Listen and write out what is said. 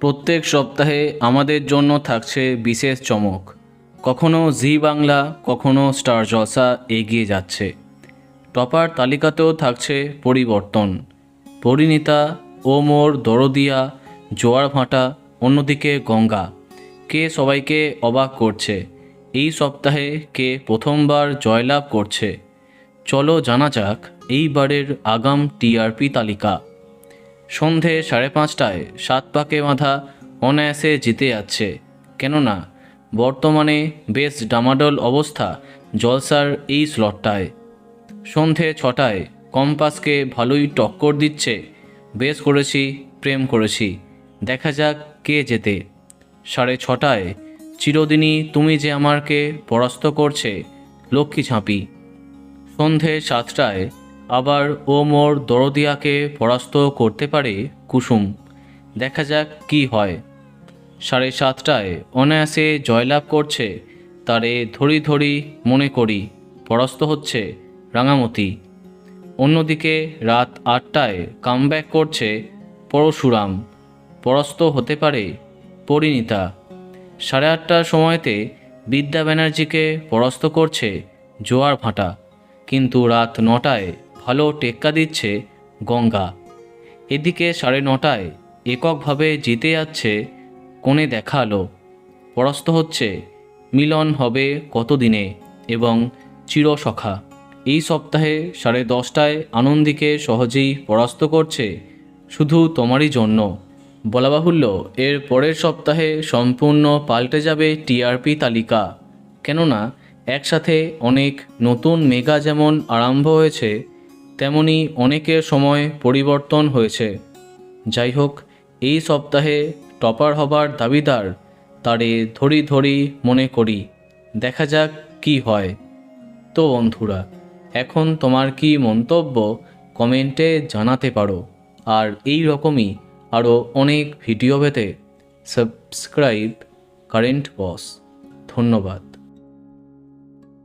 প্রত্যেক সপ্তাহে আমাদের জন্য থাকছে বিশেষ চমক। কখনো জি বাংলা, কখনো স্টার জলসা এগিয়ে যাচ্ছে। টপার তালিকাতেও থাকছে পরিবর্তন। পরিণীতা, ও মোর দরদিয়া, জোয়ার ভাটা, অন্যদিকে গঙ্গা। কে সবাইকে অবাক করছে? এই সপ্তাহে কে প্রথমবার জয়লাভ করছে? চলো জানা যাক এইবারের আগাম টিআরপি তালিকা। সন্ধে 5:30টায় 7 পাকে বাঁধা অনায়াসে জিতে যাচ্ছে, কেননা বর্তমানে বেশ ডামাডোল অবস্থা জলসার এই স্লটটায়। সন্ধে 6টায় কম্পাসকে ভালোই টক্কর দিচ্ছে বেশ করেছি, প্রেম করেছি, দেখা যাক কে জেতে। 6:30টায় চিরদিনই তুমি যে আমারকে পরাস্ত করছে লক্ষ্মী ঝাঁপি। সন্ধে 7টায় আবার ও মোর দরদিয়াকে পরাস্ত করতে পারে কুসুম, দেখা যাক কি হয়। 7:30টায় অনায়াসে জয়লাভ করছে তারে ধরি ধরি মনে করি, পরাস্ত হচ্ছে রাঙামতি। অন্যদিকে রাত 8টায় কামব্যাক করছে পরশুরাম, পরাস্ত হতে পারে পরিণীতা। 8:30টার সময়তে বিদ্যা ব্যানার্জিকে পরাস্ত করছে জোয়ার ভাটা, কিন্তু রাত 9টায় ভালো টেক্কা দিচ্ছে গঙ্গা। এদিকে 9:30টায় এককভাবে জিতে যাচ্ছে কোণে দেখা আলো, পরাস্ত হচ্ছে মিলন হবে কতদিনে এবং চিরসখা। এই সপ্তাহে 10:30টায় আনন্দীকে সহজেই পরাস্ত করছে শুধু তোমারই জন্য। বলা বাহুল্য এর পরের সপ্তাহে সম্পূর্ণ পাল্টে যাবে টিআরপি তালিকা, কেননা একসাথে অনেক নতুন মেগা যেমন আরম্ভ হয়েছে, তেমনি অনেকের সময় পরিবর্তন হয়েছে। যাই হোক, এই সপ্তাহে টপার হবার দাবিদার তারে ধরি ধরি মনে করি, দেখা যাক কি হয়। তো বন্ধুরা, এখন তোমার কি মন্তব্য কমেন্টে জানাতে পারো। আর এই রকমই আরও অনেক ভিডিও পেতে সাবস্ক্রাইব কারেন্ট বস। ধন্যবাদ।